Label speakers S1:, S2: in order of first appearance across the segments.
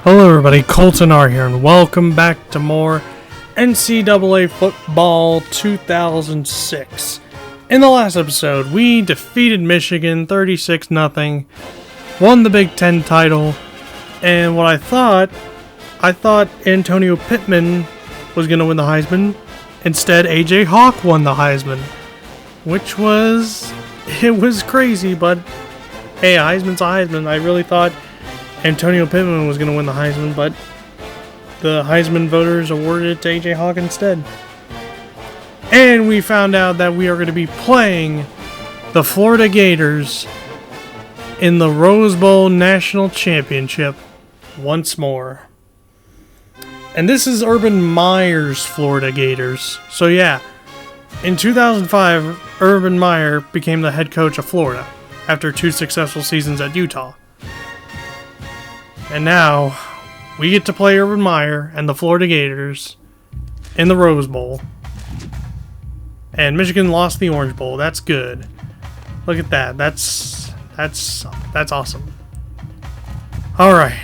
S1: Hello everybody, Colton R here, and welcome back to more NCAA Football 2006. In the last episode, we defeated Michigan 36-0, won the Big Ten title, and what I thought Antonio Pittman was going to win the Heisman. Instead, A.J. Hawk won the Heisman, which was crazy, but hey, a Heisman's a Heisman. I really thought Antonio Pittman was going to win the Heisman, but the Heisman voters awarded it to A.J. Hawk instead. And we found out that we are going to be playing the Florida Gators in the Rose Bowl National Championship once more. And this is Urban Meyer's Florida Gators. So yeah, in 2005, Urban Meyer became the head coach of Florida after 2 successful seasons at Utah. And now, we get to play Urban Meyer and the Florida Gators in the Rose Bowl. And Michigan lost the Orange Bowl. That's good. Look at that. That's awesome. Alright.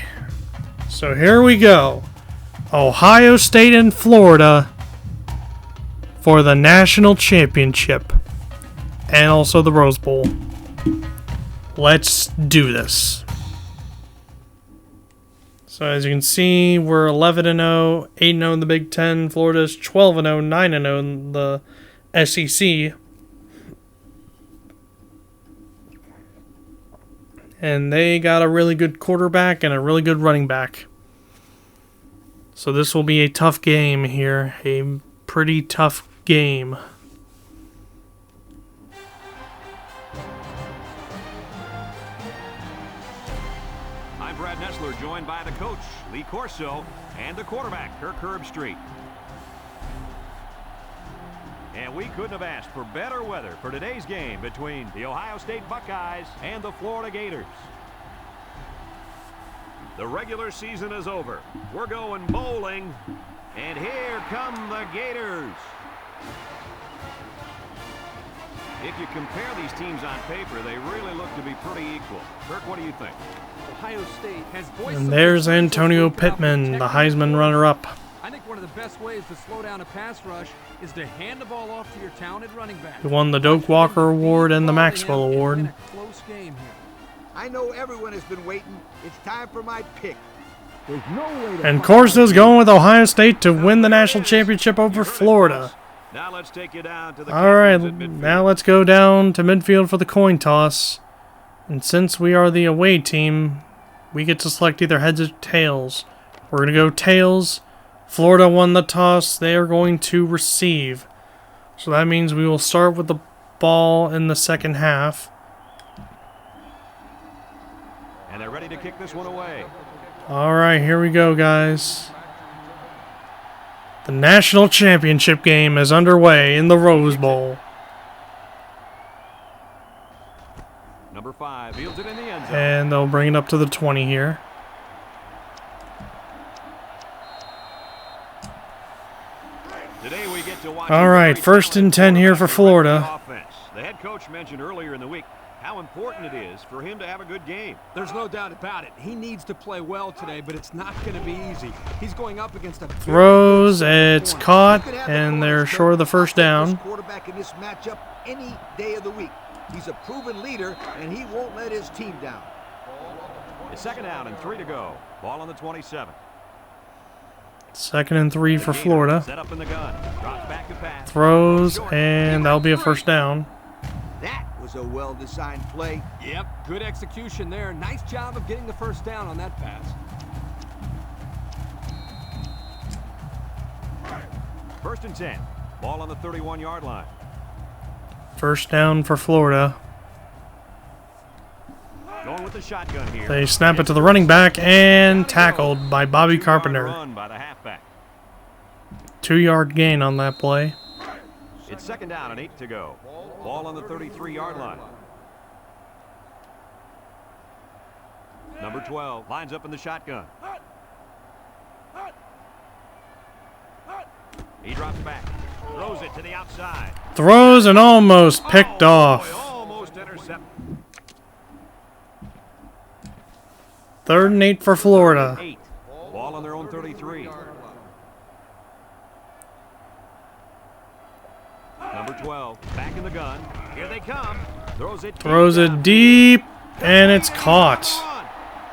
S1: So here we go. Ohio State and Florida for the National Championship. And also the Rose Bowl. Let's do this. So as you can see, we're 11-0, 8-0 in the Big Ten. Florida's 12-0, 9-0 in the SEC. And they got a really good quarterback and a really good running back. So this will be a tough game here. A pretty tough game.
S2: Joined by the coach, Lee Corso, and the quarterback, Kirk Herbstreit. And we couldn't have asked for better weather for today's game between the Ohio State Buckeyes and the Florida Gators. The regular season is over. We're going bowling, and here come the Gators. If you compare these teams on paper, they really look to be pretty equal. Kirk, what do you think?
S3: Ohio State has
S1: and there's Antonio Pittman, the Heisman runner-up.
S3: I think one of the best ways to slow down a pass rush is to hand the ball off to your talented running back.
S1: He won the Doak Walker Award and the Maxwell Award.
S3: Close game here.
S4: I know everyone has been waiting. It's time for my pick.
S3: There's no way to
S1: And Corso's going with Ohio State to win the national championship over Florida.
S2: Now let's take you down to the
S1: Alright, now let's go down to midfield for the coin toss. And since we are the away team, we get to select either heads or tails. We're going to go tails. Florida won the toss. They are going to receive. So that means we will start with the ball in the second half.
S2: And they're ready to kick this one away.
S1: Alright, here we go, guys. The national championship game is underway in the Rose Bowl.
S2: Number 5 fields it in the end zone.
S1: And they'll bring it up to the 20 here.
S2: Today we get to watch
S1: All right, first and 10 here for Florida.
S2: The head coach mentioned earlier in the week how important it is for him to have a good game.
S3: There's no doubt about it. He needs to play well today, but it's not going to be easy. He's going up against a
S1: throws, it's caught, and they're short of the first down.
S4: Quarterback in this matchup any day of the week. He's a proven leader, and he won't let his team down.
S2: It's second down and 3 to go. Ball on the 27.
S1: Second and 3 for Florida.
S2: Set up in the gun. Drops back to pass.
S1: Throws, and that'll be a first down.
S4: That was a well-designed play.
S3: Yep, good execution there. Nice job of getting the first down on that pass.
S2: First and 10. Ball on the 31-yard line.
S1: First down for Florida.
S2: Going with the shotgun here.
S1: They snap it to the running back and tackled by Bobby Carpenter.
S2: Run by the halfback.
S1: 2-yard gain on that play.
S2: It's second down and 8 to go. Ball on the 33-yard line. Number 12 lines up in the shotgun. He drops back. Throws it to the outside.
S1: Throws and almost picked off.
S2: Almost intercepted.
S1: 3rd and 8 for Florida.
S2: 33. Number 12, back in the gun. Here they come.
S1: Throws it deep, and it's caught.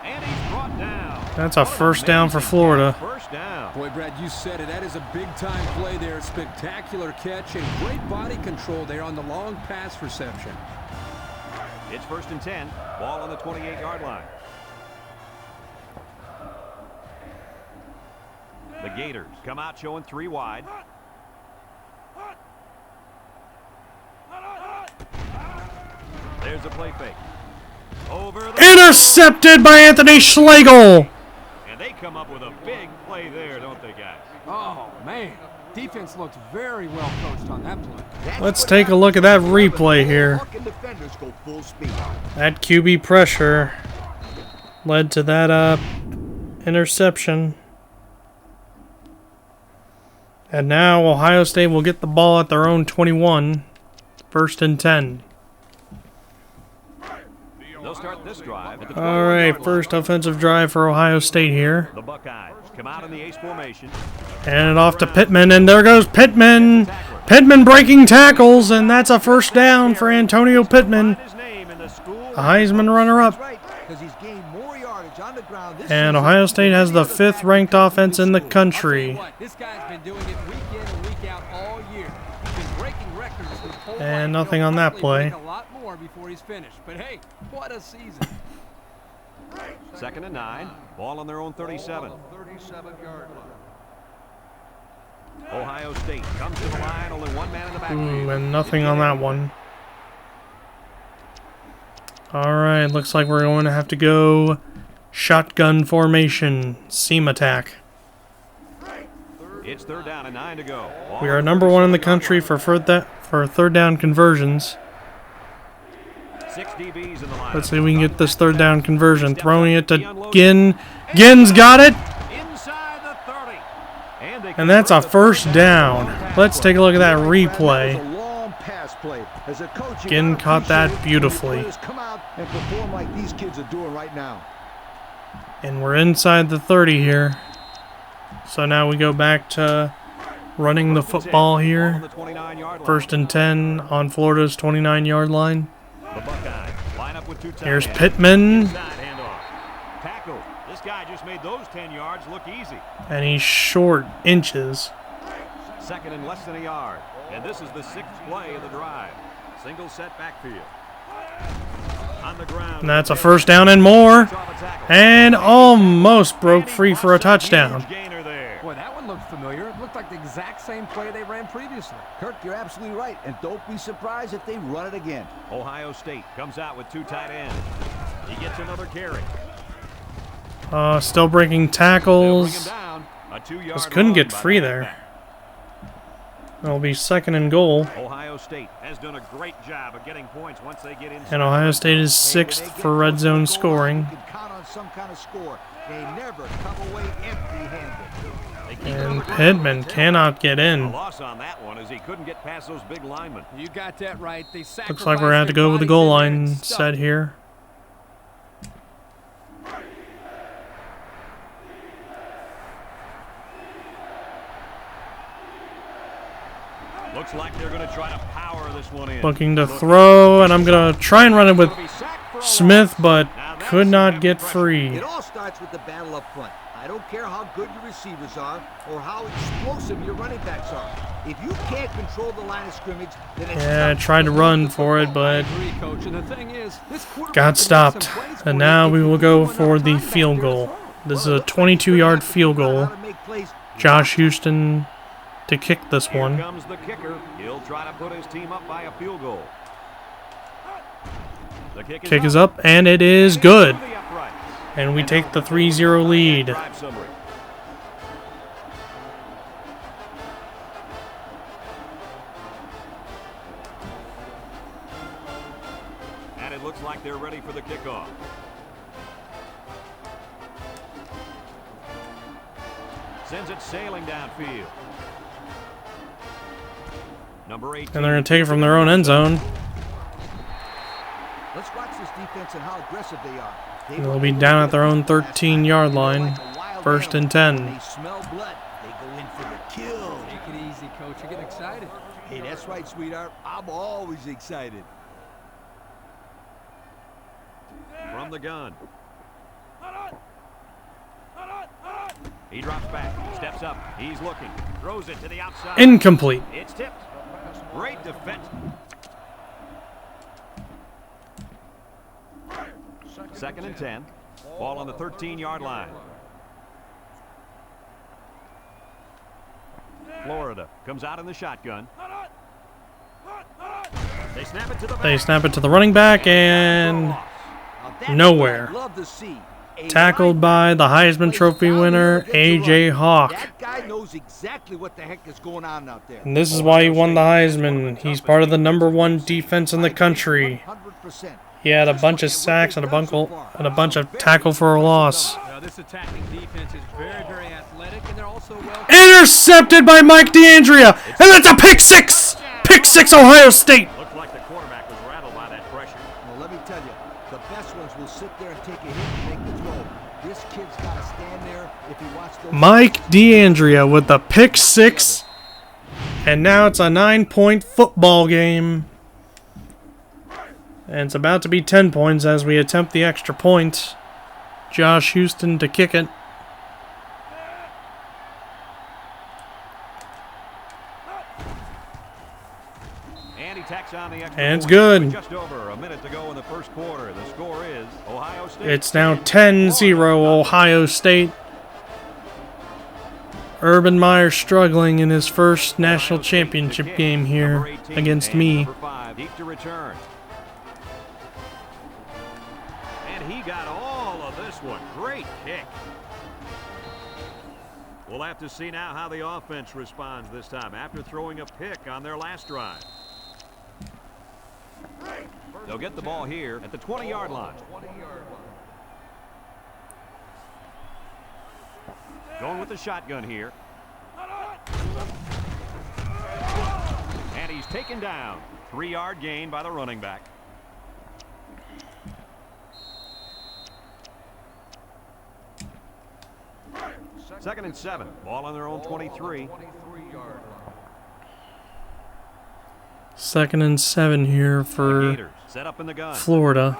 S2: And he's brought down.
S1: That's a first down for Florida.
S2: First down.
S3: Boy, Brad, you said it. That is a big-time play there. Spectacular catch and great body control there on the long pass reception.
S2: It's 1st and 10. Ball on the 28-yard line. The Gators come out showing 3 wide. There's a play fake. Over the
S1: Intercepted by Anthony Schlegel.
S2: and they come up with a big play there, don't they, guys?
S3: Oh, man. Defense looks very well coached on that play.
S1: Let's take a look at that replay here.
S4: Defenders go full speed.
S1: That QB pressure led to that interception. And now Ohio State will get the ball at their own 21. 1st and 10.
S2: They'll start this drive at the
S1: All right, first offensive drive for Ohio State here.
S2: The Buckeyes come out in the ace formation.
S1: Hand it off to Pittman, and there goes Pittman. Pittman breaking tackles, and that's a first down for Antonio Pittman,
S2: His name in the school.
S1: a Heisman runner-up.
S4: Because he's gained more yardage on the ground this
S1: And
S4: season.
S1: Ohio State has the 5th ranked offense in the country.
S3: This guy's been doing it week in and week out all year. He's been breaking records his whole
S1: And
S3: life.
S1: nothing
S3: He'll
S1: on that
S3: probably
S1: play.
S3: break a lot more before he's finished. But hey, what a season.
S2: 2nd and 9. Ball on their own 37.
S4: 37-yard line.
S2: Ohio State comes to the line. Only one man in the backfield.
S1: And nothing on that one. All right, looks like we're going to have to go shotgun formation, seam attack.
S2: It's 3rd down and 9 to go. Ball
S1: We are
S2: on
S1: number 1 in the
S2: 37-yard
S1: country
S2: line.
S1: for third down conversions.
S2: 6 DBs in the line.
S1: Let's see if we can get this 3rd down conversion. Throwing it to Ginn. Ginn's got it,
S2: Inside the 30.
S1: and that's a first down. Let's take a look at that replay.
S4: That was a long pass play. As a coach, you
S1: Ginn
S4: gotta
S1: caught that
S4: appreciate it when
S1: beautifully.
S4: players come out and perform like these kids are doing right now.
S1: And we're inside the 30 here. So now we go back to running the football here. 1st and 10 on Florida's 29-yard line.
S2: The Buckeyes line up with 2 tight
S1: Here's
S2: ends.
S1: Pittman,
S2: Inside handoff. Tackle. This guy just made those 10 yards look easy.
S1: and he's short inches.
S2: 2nd and less than a yard. And this is the 6th play of the drive. Single set backfield. On the ground.
S1: And that's a first down and more. And almost broke free for a touchdown.
S2: Gainer there.
S3: Boy, that one looked familiar. It looked like the exact same play they ran previously.
S4: Kirk, you're absolutely right. And don't be surprised if they run it again.
S2: Ohio State comes out with 2 tight ends. He gets another carry.
S1: Still breaking
S2: They'll bring him
S1: tackles.
S2: down. A 2-yard
S1: Just couldn't
S2: run
S1: get
S2: by
S1: free
S2: the
S1: there.
S2: halfback.
S1: It'll be 2nd and goal.
S2: Ohio State has done a great job of getting points once they get inside.
S1: And Ohio State is 6th for red zone scoring.
S4: You can count on some kind of score. They never come away empty-handed.
S1: And Pittman cannot get
S2: A
S1: in.
S2: loss on that one as he couldn't get past those big linemen.
S3: You got that right. They
S1: Looks like we're going to have to go with the goal line set here.
S2: Looks like they're going to try to power this one in.
S1: Looking to throw, and I'm going to try and run it with Smith, but could not get free.
S4: It all starts with the battle up front. I don't care how good your receivers are or how explosive your running backs are. If you can't control the line of scrimmage, then it's
S1: Yeah, I
S4: tough.
S1: tried to run for it, but got stopped. And now we will go for the field goal. This is a 22-yard field goal. Josh Houston to kick this
S2: Here
S1: one.
S2: comes the kicker. He'll try to put his team up by a field goal. The
S1: Kick is up, and it is good.
S2: Over the uprights.
S1: And we take the 3-0 lead.
S2: Drive summary. And it looks like they're ready for the kickoff. Sends it sailing downfield. Number 8.
S1: And they're going to take it from their own end zone.
S4: Let's watch this defense and how aggressive they are.
S1: They'll be down at their own 13-yard line.
S4: Like a wild
S1: First and 10.
S4: When they smell blood, they go in for the kill.
S3: Take it easy, coach. You're getting excited.
S4: Hey, that's right, sweetheart. I'm always excited.
S2: From the gun. He drops back, steps up, he's looking, throws it to the outside.
S1: Incomplete.
S2: It's tipped. Great defense. Second and 10. Ball on the 13-yard line. Florida comes out in the shotgun. They snap it to the back.
S1: They snap it to the running back and nowhere.
S4: Love to see.
S1: Tackled by the Heisman Trophy winner, A.J. Hawk.
S4: That guy knows exactly what the heck is going on out there.
S1: And this is why he won the Heisman. He's part of the #1 defense in the country.
S4: 100%.
S1: He had a bunch of sacks and a bunch of tackle for a loss.
S3: Now, this attacking defense is very, very athletic, and they're also well.
S1: Intercepted by Mike D'Andrea, and that's a pick six! Pick six, Ohio State!
S2: Looked like the quarterback was rattled by that pressure.
S4: Well, let me tell you, the best ones will sit there and take a hit and make the throw. This kid's got to stand there if he wants to.
S1: Mike D'Andrea with the pick six, and now it's a 9-point football game. And it's about to be 10 points as we attempt the extra point. Josh Houston to kick it.
S2: And he tacks on the extra
S1: And it's
S2: point.
S1: good.
S2: Just over a minute to go in the first quarter. The score is Ohio State.
S1: It's now 10-0 Ohio State. Urban Meyer struggling in his first national championship game here against me.
S2: Number 5, deep to return. And he got all of this one. Great kick. We'll have to see now how the offense responds this time after throwing a pick on their last drive. They'll get the ball here at the 20-yard line. Going with the shotgun here. And he's taken down. 3-yard gain by the running back. Second and 7. Ball on their own 23.
S1: Second and 7 here for
S2: Gators set up in the gun.
S1: Florida.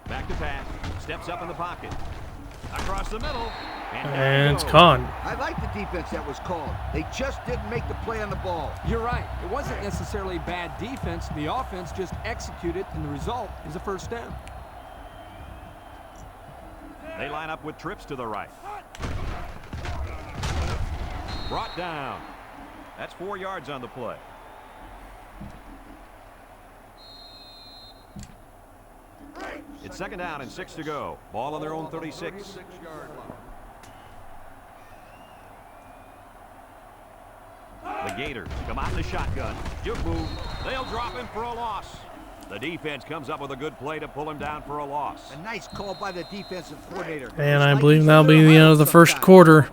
S2: Back to pass. Steps up in the pocket. Across the middle.
S1: And it's caught.
S4: I like the defense that was called. They just didn't make the play on the ball.
S3: You're right. It wasn't necessarily bad defense. The offense just executed, and the result is a first down.
S2: They line up with trips to the right. Brought down. That's 4 yards on the play. It's second down and 6 to go. Ball on their own 36. The Gators come out in the shotgun. Juke move. They'll drop him for a loss. The defense comes up with a good play to pull him down for a loss.
S4: A nice call by the defensive coordinator.
S1: And I believe that'll be the end of the first quarter.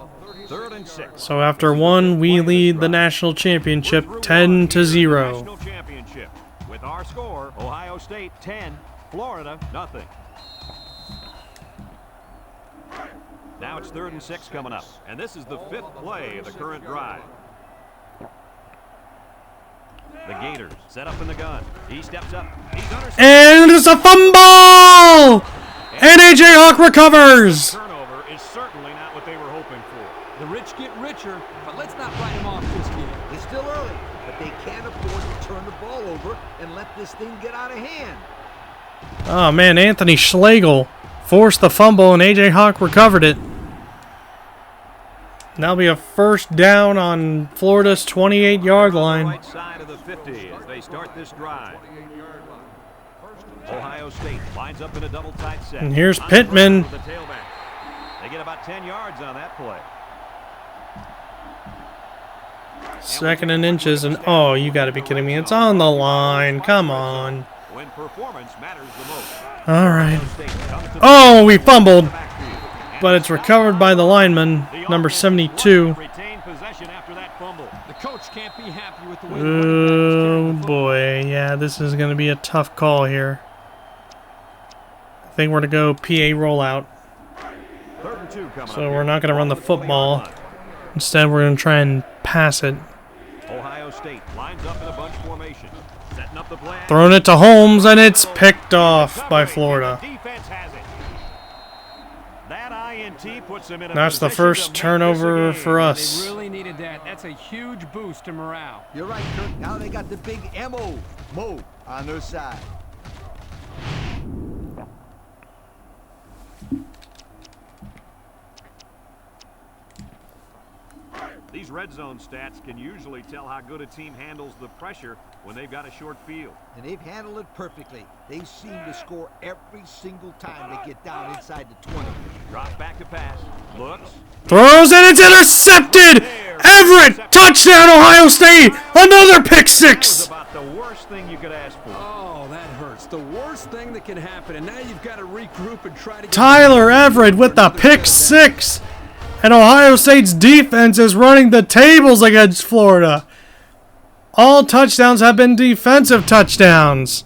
S2: Third and 6.
S1: So after one, we lead the national championship 10-0.
S2: National championship. With our score, Ohio State 10, Florida nothing. Now it's 3rd and 6 coming up, and this is the 5th play of the current drive. The Gators set up in the gun. He steps up. He's under.
S1: And it's a fumble! And A.J. Hawk recovers!
S2: Turnover is certainly not what they were hoping for.
S3: The rich get richer, but let's not write them off this game.
S4: It's still early, but they can't afford to turn the ball over and let this thing get out of hand.
S1: Oh man, Anthony Schlegel forced the fumble and A.J. Hawk recovered it. That'll be a first down on Florida's 28-yard line.
S2: Right side of the 50 as they start this drive. Ohio State lines up in a double tight set.
S1: And here's Pittman.
S2: The tailback. They get about 10 yards on that play.
S1: Second and inches, and oh, you got to be kidding me! It's on the line. Come on.
S2: When performance matters the most.
S1: All right. Oh, we fumbled, but it's recovered by the lineman, number 72.
S2: Retain possession after that fumble.
S3: The coach can't be happy with the way
S1: Oh boy, yeah, this is going to be a tough call here. I think we're going to go PA rollout.
S2: 3rd and 2 coming
S1: So
S2: up
S1: we're
S2: here.
S1: not going to run the
S2: 20-yard
S1: football.
S2: line.
S1: Instead, we're going to try and pass it.
S2: Ohio State lines up in a bunch formation. Setting up the play.
S1: Throwing it to Holmes, and it's picked off by Florida.
S2: Defense has it. That INT puts them in a
S1: That's the
S2: position
S1: first
S2: to make
S1: turnover
S2: this a game.
S1: for
S3: They
S1: us.
S3: really needed that. That's a huge boost to morale.
S4: You're right, Kirk. Now they got the big Mo on their side.
S2: These red zone stats can usually tell how good a team handles the pressure when they've got a short field.
S4: And they've handled it perfectly. They seem to score every single time they get down inside the 20.
S2: Drops back to pass. Looks.
S1: Throws, and it's intercepted! Everett! Touchdown, Ohio State! Another pick
S2: That was
S1: six!
S2: about the worst thing you could ask for.
S3: Oh, that hurts. The worst thing that can happen. And now you've got to regroup and try to get
S1: Tyler Everett with the pick six! And Ohio State's defense is running the tables against Florida. All touchdowns have been defensive touchdowns.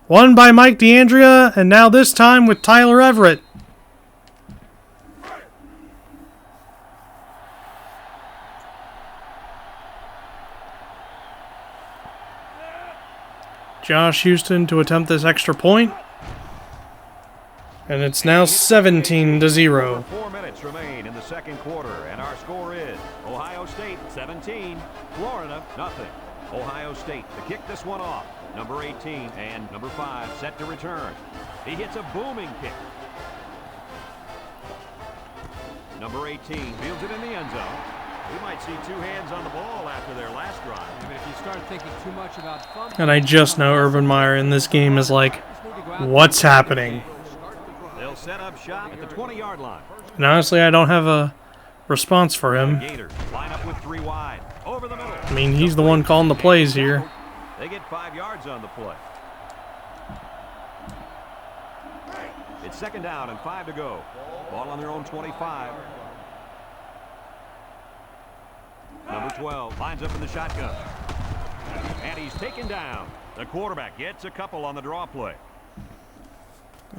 S1: One by Mike DeAndrea, and now this time with Tyler Everett. Josh Houston to attempt this extra point. And it's now 17-0.
S2: 4 minutes remain in the second quarter, and our score is Ohio State 17, Florida nothing. Ohio State to kick this one off. Number 18 and number 5 set to return. He hits a booming kick. Number 18 fields it in the end zone. We might see 2 hands on the ball after their last drive.
S3: I mean, if you start thinking too much about fun,
S1: And I just know Urban Meyer in this game is like, what's happening?
S2: They'll set up shop at the 20-yard line.
S1: And honestly, I don't have a response for him.
S2: Gators line up with 3 wide. Over the middle.
S1: I mean, he's the one calling the plays here.
S2: They get 5 yards on the play. It's 2nd down and 5 to go. Ball on their own 25. Number 12 lines up in the shotgun. And he's taken down. The quarterback gets a couple on the draw play.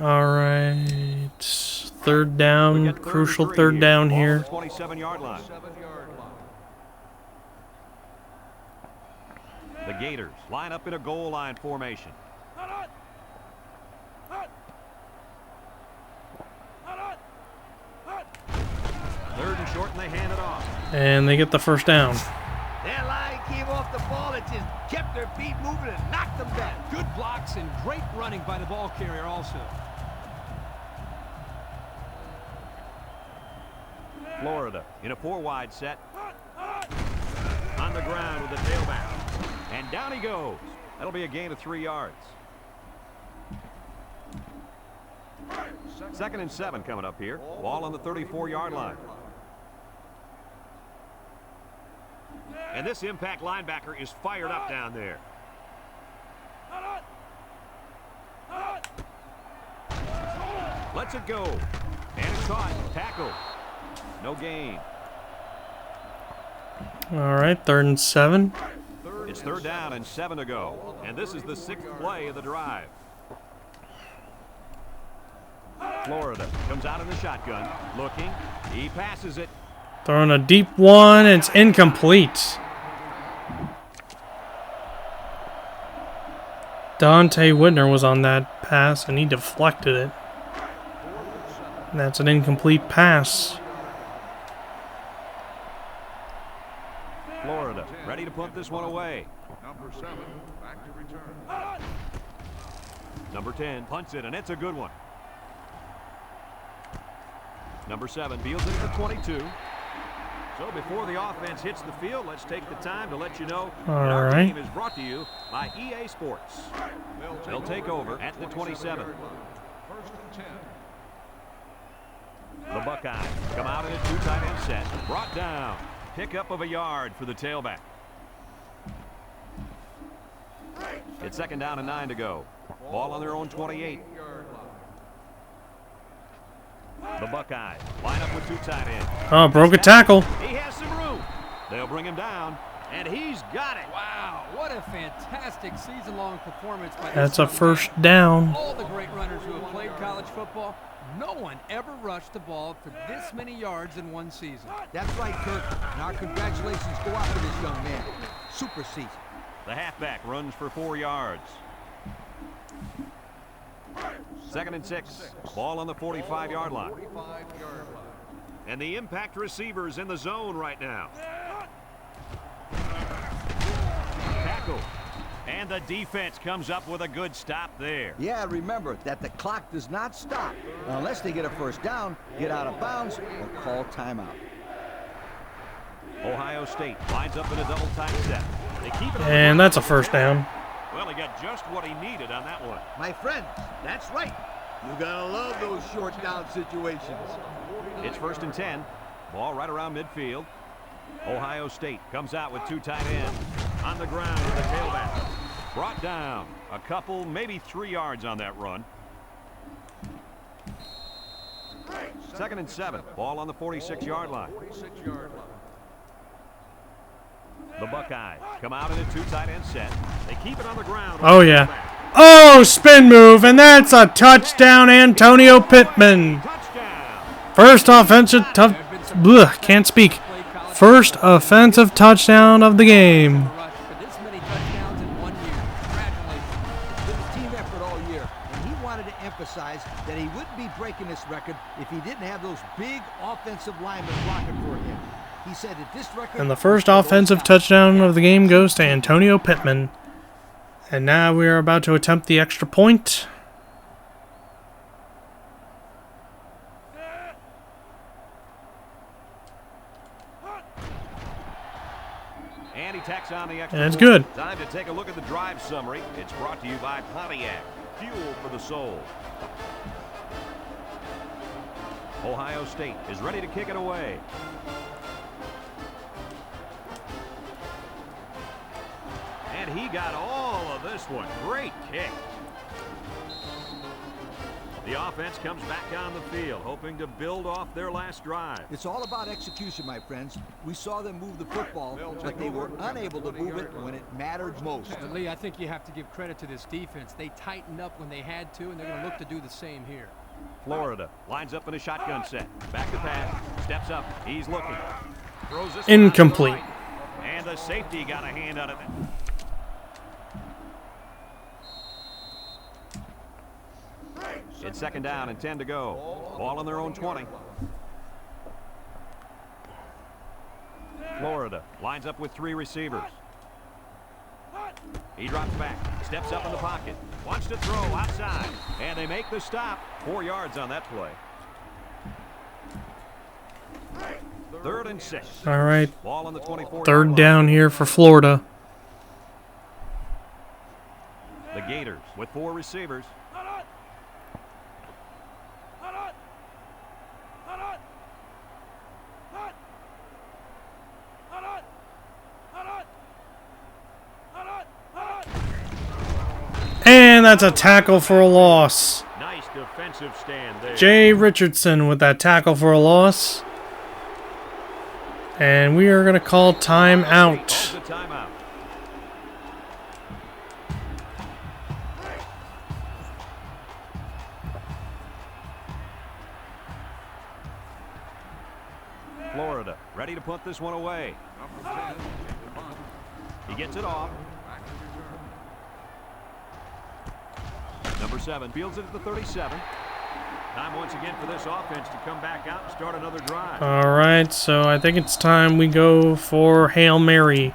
S1: All right. 3rd down,
S2: We get 3rd and
S1: crucial
S2: 3
S1: 3rd down
S2: Ball on
S1: here.
S2: the 27-yard line. The Gators line up in a goal line formation. 3rd and short, and they hand it off.
S1: And they get the 1st down.
S4: Their line came off the ball and just kept their feet moving and knocked them down.
S3: good blocks and great running by the ball carrier also.
S2: Florida in a 4-wide set. On the ground with the tailback. And down he goes. That'll be a gain of 3 yards. 2nd and 7 coming up here. Ball on the 34-yard line. And this impact linebacker is fired up down there. Lets it go. And it's caught. Tackle. No gain.
S1: All right, 3rd and 7.
S2: It's 3rd down and 7 to go. And this is the 6th play of the drive. Florida comes out in the shotgun. Looking. He passes it.
S1: Throwing a deep one. It's incomplete. Dante Whitner was on that pass, and he deflected it. And that's an incomplete pass.
S2: Florida ready to put this one away.
S5: Number 7, back to return.
S2: Number 10 punts it, and it's a good one. Number 7 fields it at the 22. So before the offense hits the field, let's take the time to let you know that our
S1: right.
S2: game is brought to you by EA Sports. They'll take over at the 27.
S5: 1st and 10.
S2: The Buckeyes come out in a 2 tight end set. Brought down. Pickup of a yard for the tailback. It's 2nd down and 9 to go. Ball on their own 28. The Buckeyes line up with 2 tight ends.
S1: Oh, broke a tackle.
S2: He has some room. They'll bring him down, and he's got it.
S3: Wow, what a fantastic season-long performance by
S1: That's a
S3: this young
S1: 1st
S3: man.
S1: down.
S3: All the great runners who have played college football, no one ever rushed the ball for this many yards in one season.
S4: That's right, Kirk. And our congratulations go out to this young man. Super season.
S2: The halfback runs for 4 yards. 2nd and 6. Ball on the 45-yard line. And the impact receiver's in the zone right now. Tackle. And the defense comes up with a good stop there.
S4: Yeah, remember that the clock does not stop unless they get a first down, get out of bounds, or call timeout.
S2: Ohio State lines up in a double tight set. They keep it on
S1: And that's a first down.
S2: Well, he got just what he needed on that one.
S4: My friend, that's right. You gotta love those short down situations.
S2: It's 1st and 10. Ball right around midfield. Ohio State comes out with 2 tight ends. On the ground with the tailback. Brought down a couple, maybe 3 yards on that run. 2nd and 7. Ball on the 46-yard line. The Buckeyes come out in a 2 tight end set. They keep it on the ground.
S1: Oh, yeah. Oh, spin move, and that's a touchdown, Antonio Pittman.
S2: Touchdown.
S1: First offensive can't speak. First offensive touchdown of the game.
S3: For this many touchdowns in 1 year. Congratulations.
S4: It was a team effort all year, and he wanted to emphasize that he wouldn't be breaking this record if he didn't have those big offensive linemen blocking for him. He said that this record.
S1: And the first offensive touchdown of the game goes to Antonio Pittman. And now we are about to attempt the extra point.
S2: And he tacks on the extra
S1: And it's
S2: point.
S1: good.
S2: Time to take a look at the drive summary. It's brought to you by Pontiac. Fuel for the soul. Ohio State is ready to kick it away. And he got all of this one. Great kick. The offense comes back on the field, hoping to build off their last drive.
S4: It's all about execution, my friends. We saw them move the football, but they were unable to move it when it mattered most.
S3: But Lee, I think you have to give credit to this defense. They tightened up when they had to, and they're going to look to do the same here.
S2: Florida lines up in a shotgun set. Back to pass. Steps up. He's looking. Throws this
S1: Incomplete.
S2: one out to the right. And the safety got a hand on it. It's 2nd down and 10 to go. Ball on their own 20. Florida lines up with 3 receivers. He drops back, steps up in the pocket, wants to throw outside, and they make the stop. 4 yards on that play. 3rd and 6.
S1: All right.
S2: Ball on the 24.
S1: 3rd down here for Florida.
S2: The Gators with 4 receivers.
S1: And that's a tackle for a loss.
S2: Nice defensive stand there.
S1: Jay Richardson with that tackle for a loss. And we are going to call timeout.
S2: Calls the timeout. Florida ready to punt this one away. He gets it off. Number 7 fields it at the 37. Time once again for this offense to come back out and start another drive.
S1: All right, so I think it's time we go for Hail Mary.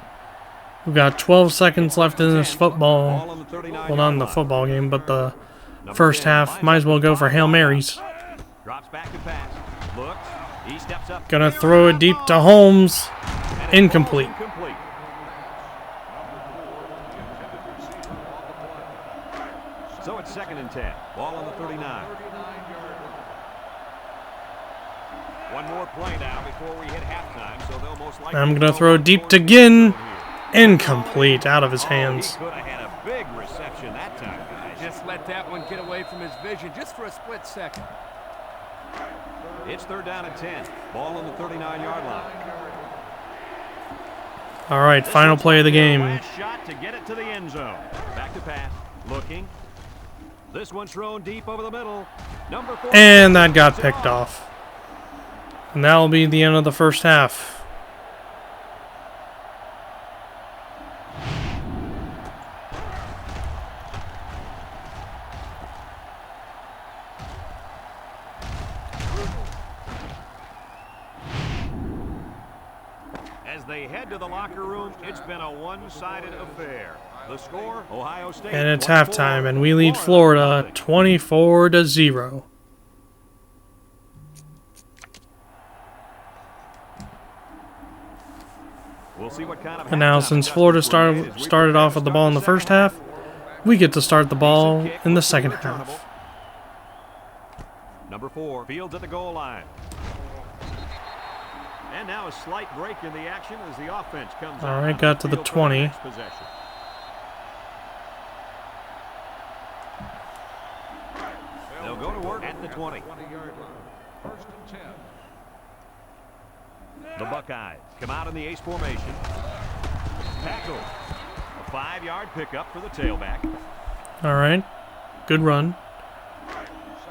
S1: We've got 12 seconds left in this football.
S2: Ball on the 39
S1: Well, not in the football game, but the first half. Might as well go for Hail Marys.
S2: Drops back to pass. Looks. He steps up.
S1: Gonna throw it deep to Holmes.
S2: And it's
S1: Incomplete.
S2: Incomplete. So it's 2nd and 10. Ball on the 39. One more play now before we hit halftime, so they'll most likely.
S1: I'm gonna throw deep to Ginn. Incomplete, out of his hands.
S2: He could have had a big reception that time, guys.
S3: Just let that one get away from his vision just for a split second.
S2: It's 3rd down and 10. Ball on the 39-yard line.
S1: All right,
S2: This
S1: final
S2: looks
S1: play of the
S2: like their
S1: game.
S2: last shot to get it to the end zone. Back to pass. Looking. This one's thrown deep over the middle. Number 4.
S1: And that got picked off. And that'll be the end of the first half.
S2: As they head to the locker room, it's been a one-sided affair. The score, Ohio State.
S1: And it's
S2: 24,
S1: halftime, and we lead Florida 24-0.
S2: We'll see what kind of
S1: And now, since Florida started off with the ball in the first half, we get to start the ball in the second half.
S2: Number 4 fields at the goal line. And now a slight break in the action as the offense comes
S1: All right, got to the 20.
S2: They'll go to work at the 20.
S5: 20-yard line. First and 10.
S2: The Buckeyes come out in the ace formation. Tackle. A 5-yard pickup for the tailback.
S1: All right, good run.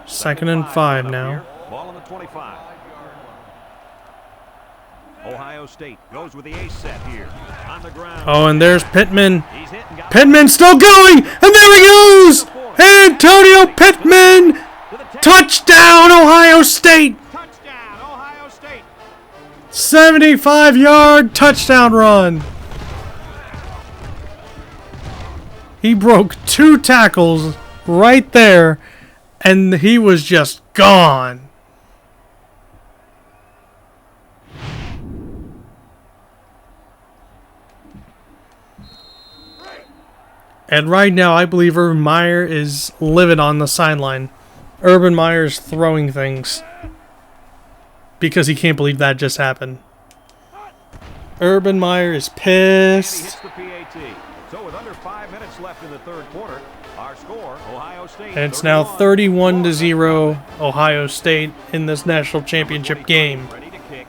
S1: Second and 5 now.
S2: Ball on the 25. Ohio State goes with the ace set here. On the ground.
S1: Oh, and there's Pittman.
S2: He's hit and got
S1: Pittman still going, and there he goes! Antonio Pittman! Touchdown, Ohio State!
S2: touchdown, Ohio State.
S1: 75-yard touchdown run. He broke 2 tackles right there, and he was just gone. And right now, I believe Urban Meyer is livid on the sideline. Urban Meyer is throwing things because he can't believe that just happened. Urban Meyer is
S2: And he
S1: pissed.
S2: hits the PAT. So with under 5 minutes left in the third quarter, our score, Ohio State.
S1: And it's now 31-0 Ohio State in this national championship game.
S2: Ready to kick.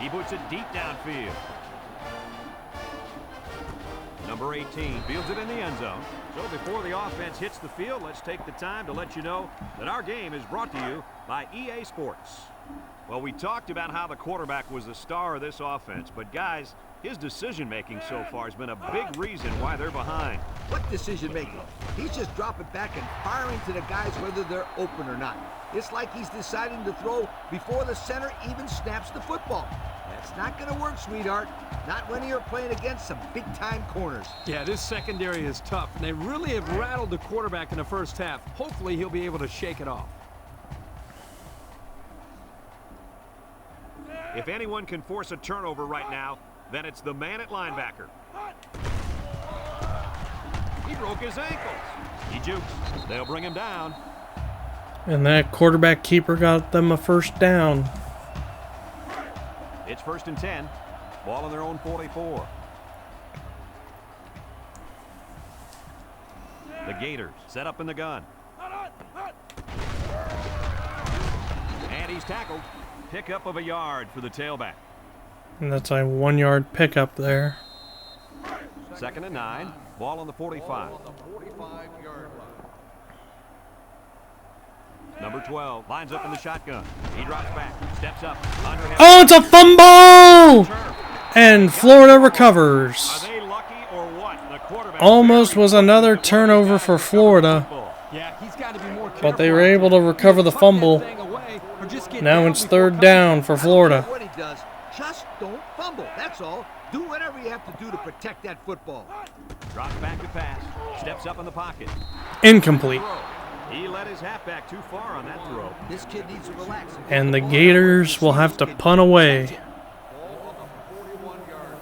S2: He puts it deep downfield. Number 18 fields it in the end zone. So before the offense hits the field, let's take the time to let you know that our game is brought to you by EA Sports. Well, we talked about how the quarterback was the star of this offense, but guys, his decision-making so far has been a big reason why they're behind.
S4: What decision-making? He's just dropping back and firing to the guys whether they're open or not. It's like he's deciding to throw before the center even snaps the football. That's not going to work, sweetheart. Not when you're playing against some big-time corners.
S3: Yeah, this secondary is tough, and they really have rattled the quarterback in the first half. Hopefully, he'll be able to shake it off.
S2: If anyone can force a turnover right now, then it's the man at linebacker. He broke his ankles. He jukes. They'll bring him down.
S1: And that quarterback keeper got them a first down.
S2: It's first and 10. Ball on their own 44. The Gators set up in the gun. And he's tackled. Pickup of a yard for the tailback.
S1: And that's a 1-yard pickup there.
S2: Second and 9. Ball on the 45.
S5: On the 45-yard line.
S2: Number 12 lines up in the shotgun. He drops back, steps up. Underhand.
S1: Oh, it's a fumble!
S2: Turn.
S1: And Florida
S2: Are
S1: recovers.
S2: they lucky or what? The quarterback
S1: Almost was another turnover for Florida,
S3: Yeah, he's got to be more careful.
S1: but they were able to recover the fumble. Now it's third down for Florida.
S4: What he does, just don't fumble. That's all. Do whatever you have to do to protect that football.
S2: Drops back to pass. Steps up in the pocket.
S1: Incomplete.
S2: Throw. He let his halfback too far on that throw.
S4: This kid needs to relax.
S1: And the Gators will have to punt away.
S5: Ball on the 41-yard line.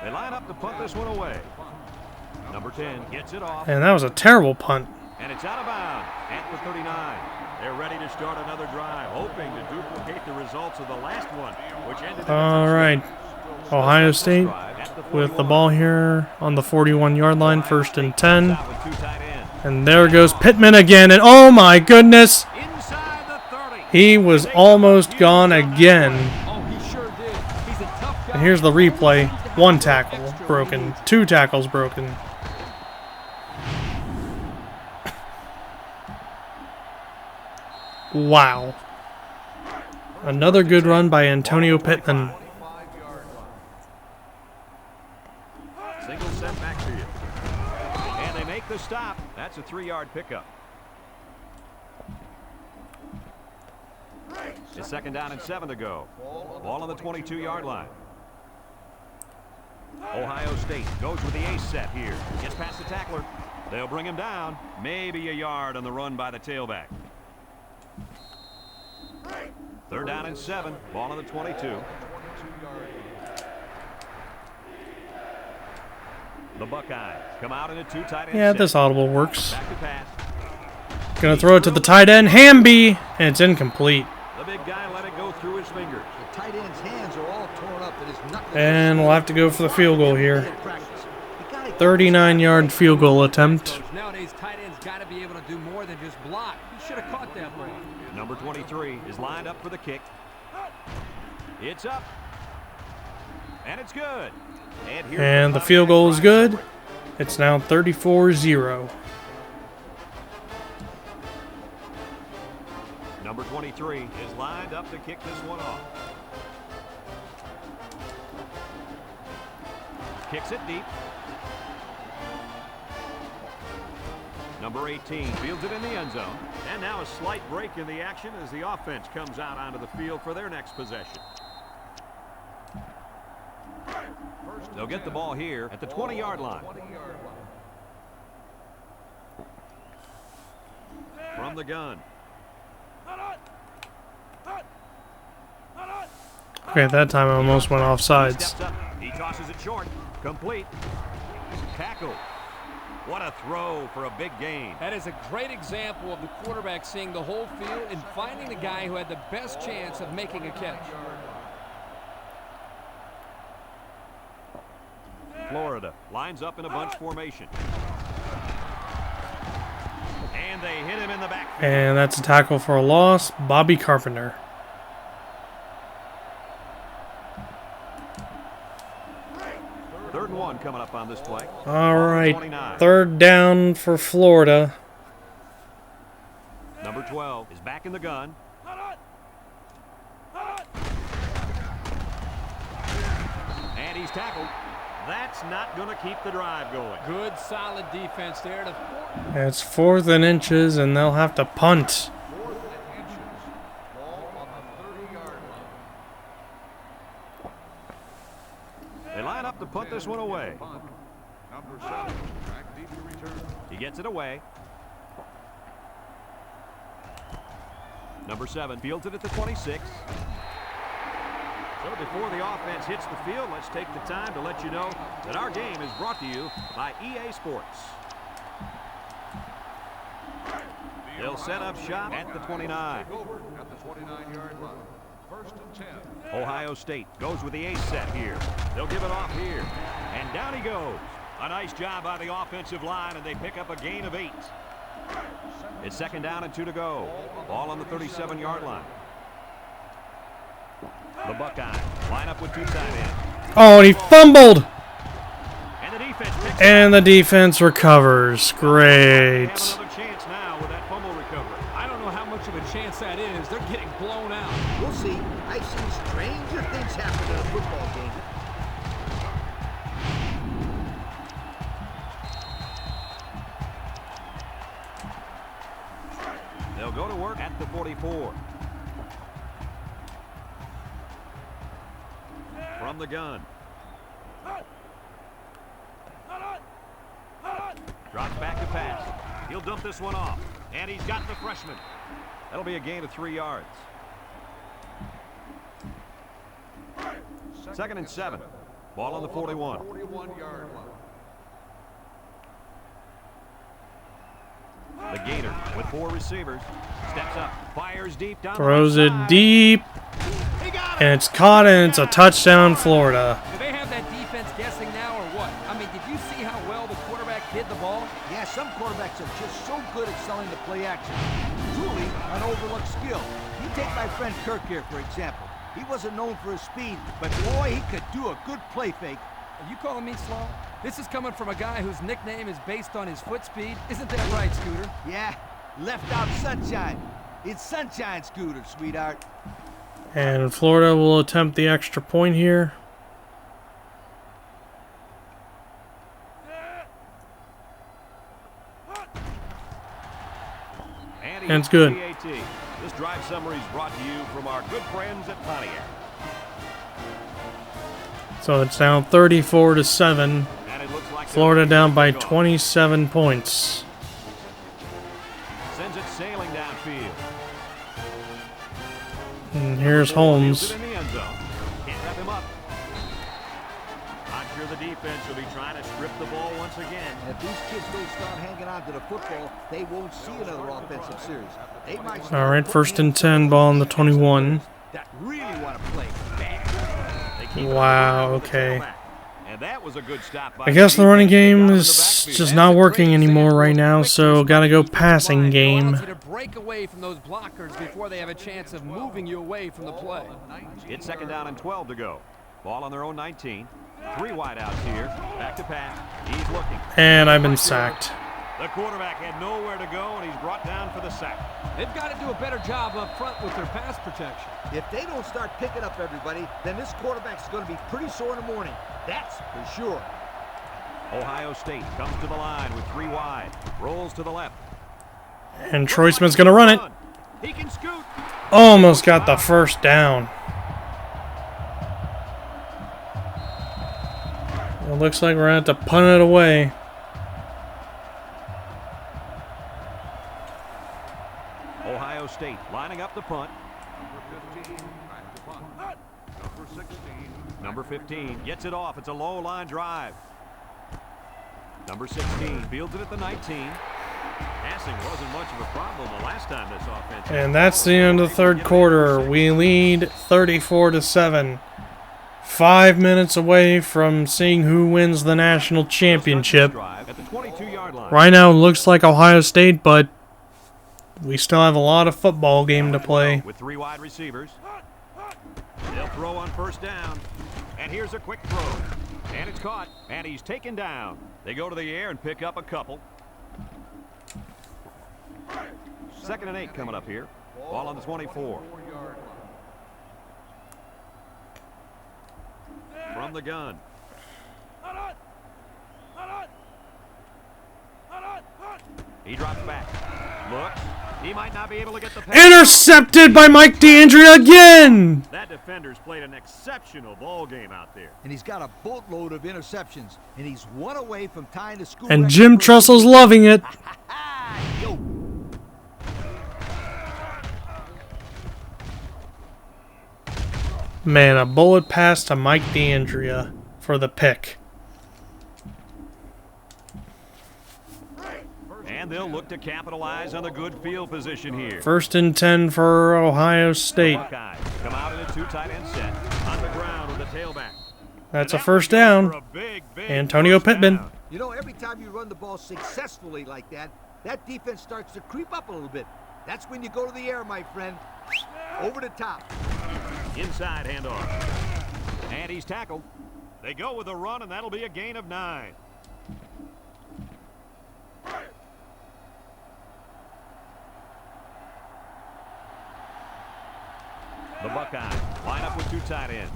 S2: They line up to punt this one away. Number 10 gets it off.
S1: And that was a terrible punt.
S2: And it's out of bounds at the 39. They're ready to start another drive, hoping to duplicate the results of the last one, which ended in a
S1: All
S2: touchdown.
S1: right. Ohio State with the ball here on the 41-yard line, first and 10.
S2: Out with 2 tight ends.
S1: And there goes Pittman again. And oh my goodness,
S2: Inside the 30.
S1: he was almost gone again.
S3: Oh, he sure did. He's a tough
S1: And here's the replay. 1 tackle broken. 2 tackles broken. Wow. Another good run by Antonio Pittman.
S5: 25-yard line.
S2: Single set back to you. And they make the stop. That's a 3-yard pickup. It's 2nd down and 7 to go. Ball on the 22-yard line. Ohio State goes with the ace set here. Gets past the tackler. They'll bring him down. Maybe a yard on the run by the tailback. 3rd down and 7. Ball on the 22. The Buckeyes come out in a 2 tight end.
S1: Yeah,
S2: set.
S1: this audible works.
S2: Back to pass.
S1: Gonna throw it to the tight end, Hamby, and it's incomplete.
S2: The big guy let it go through his fingers.
S4: The tight end's hands are all torn up and his knuckles.
S1: And we'll have to go for the field goal here.
S4: At practice. You gotta
S1: 39-yard field goal attempt.
S3: Nowadays, tight ends got to be able to do more than just block. He should have caught that ball.
S2: Number 23 is lined up for the kick. It's up. And it's good. Here's
S1: And the field goal is good. It's now 34-0.
S2: Number 23 is lined up to kick this one off. Kicks it deep. Number 18 fields it in the end zone. And now a slight break in the action as the offense comes out onto the field for their next possession. They'll get the ball here at the 20-yard line.
S5: 20-yard line.
S2: From the gun.
S1: Okay, that time I almost went
S2: He
S1: offsides.
S2: steps up. He tosses it short. Complete. Tackle. What a throw for a big gain.
S3: That is a great example of the quarterback seeing the whole field and finding the guy who had the best chance of making a catch.
S2: Florida lines up in a bunch formation. And they hit him in the backfield.
S1: And that's a tackle for a loss. Bobby Carpenter.
S2: Third and 1 coming up on this play.
S1: All right,
S2: 29.
S1: 3rd down for Florida.
S2: Number 12 is back in the gun. And he's tackled. That's not going to keep the drive going.
S3: Good, solid defense there.
S1: It's 4th and inches, and they'll have to punt.
S5: 4th and inches. Ball on the 30-yard line.
S2: They line up to punt this one away.
S5: Punt. Number 7. Back deep to return.
S2: He gets it away. Number 7 fields it at the 26. So before the offense hits the field, let's take the time to let you know that our game is brought to you by EA Sports. They'll set up shop at the 29.
S5: Take over at the 29-yard line. 1st and 10.
S2: Ohio State goes with the ace set here. They'll give it off here. And down he goes. A nice job by the offensive line, and they pick up a gain of 8. It's 2nd down and 2 to go. Ball on the 37-yard line. The Buckeyes line up with 2 tight ends.
S1: Oh, and he fumbled.
S2: And the defense picks
S1: And the defense recovers. Great.
S2: have another chance now with that fumble recovery.
S3: I don't know how much of a chance that is. They're getting blown out.
S4: We'll see. I've seen stranger things happen in a football game.
S2: They'll go to work at the 44. From the gun. Drops back to pass. He'll dump this one off. And he's got the freshman. That'll be a gain of 3 yards. 2nd and 7. Ball on the 41.
S5: 41-yard line.
S2: The Gators with 4 receivers. Steps up. Fires deep down.
S1: Throws
S2: the
S1: it
S2: right side.
S1: deep.
S2: He got it.
S1: And it's caught, and it's a touchdown, Florida.
S3: Do they have that defense guessing now or what? I mean, did you see how well the quarterback hid the ball?
S4: Yeah, some quarterbacks are just so good at selling the play action. Truly an overlooked skill. You take my friend Kirk here, for example. He wasn't known for his speed, but boy, he could do a good play fake.
S3: Are you calling me slow? This is coming from a guy whose nickname is based on his foot speed. Isn't that right, Scooter?
S4: Yeah, left out sunshine. It's Sunshine Scooter, sweetheart.
S1: And Florida will attempt the extra point here. And it's good.
S2: This drive summary is brought to you from our good friends at Pontiac.
S1: So it's down 34-7.
S2: And it looks like
S1: Florida down by 27 points.
S2: Sends it sailing downfield.
S1: And here's Holmes.
S2: In the end zone. Can't wrap him up. Not sure the defense will be trying to strip the ball once again.
S4: And if these kids don't start hanging on to the football, they won't see another offensive series. They might.
S1: All right, 1st and 10, ball on the 21.
S4: That really want to play.
S1: Wow, okay.
S2: And that was a good stop by
S1: I guess the running game is just not working anymore right now, so gotta go passing game.
S3: To break away from those blockers before they have a chance of moving you away from the play.
S2: It's 2nd down and 12 to go. Ball on their own 19. 3 wide outs here. Back to pass. He's looking.
S1: And I've been sacked.
S2: The quarterback had nowhere to go, and he's brought down for the sack.
S3: They've got to do a better job up front with their pass protection.
S4: If they don't start picking up everybody, then this quarterback's going to be pretty sore in the morning. That's for sure.
S2: Ohio State comes to the line with 3 wide. Rolls to the left.
S1: And Troy Smith's gonna run it.
S2: He can scoot.
S1: Almost got the 1st down. It looks like we're gonna have to punt it away.
S2: Ohio State lining up the punt. Number 15 gets it off. It's a low line drive. Number 16 fields it at the 19. Passing wasn't much of a problem the last time this offense.
S1: And that's the end of the 3rd quarter. We lead 34-7. 5 minutes away from seeing who wins the national championship.
S2: At the 22-yard line.
S1: Right now it looks like Ohio State, but we still have a lot of football game to play.
S2: With 3 wide receivers. They'll throw on 1st down. And here's a quick throw. And it's caught. And he's taken down. They go to the air and pick up a couple. 2nd and 8 coming up here. Ball on the 24. From the gun. He drops back. Looks. He might not be able to get the pass.
S1: Intercepted by Mike D'Andrea again!
S2: That defender's played an exceptional ball game out there.
S4: And he's got a boatload of interceptions, and he's 1 away from tying the school
S1: And
S4: record
S1: Jim
S4: for-
S1: Trustle's loving it.
S4: Yo.
S1: Man, a bullet pass to Mike D'Andrea for the pick.
S2: And they'll look to capitalize on the good field position here.
S1: 1st and 10 for Ohio State.
S2: Buckeyes come out in a 2 tight end set. On the ground with the tailback.
S1: That's a 1st down.
S2: For a big
S1: Antonio
S2: first
S1: Pittman.
S2: down.
S4: You know, every time you run the ball successfully like that, that defense starts to creep up a little bit. That's when you go to the air, my friend. Over the top.
S2: Inside handoff. And he's tackled. They go with a run, and that'll be a gain of 9. The Buckeyes line up with 2 tight ends.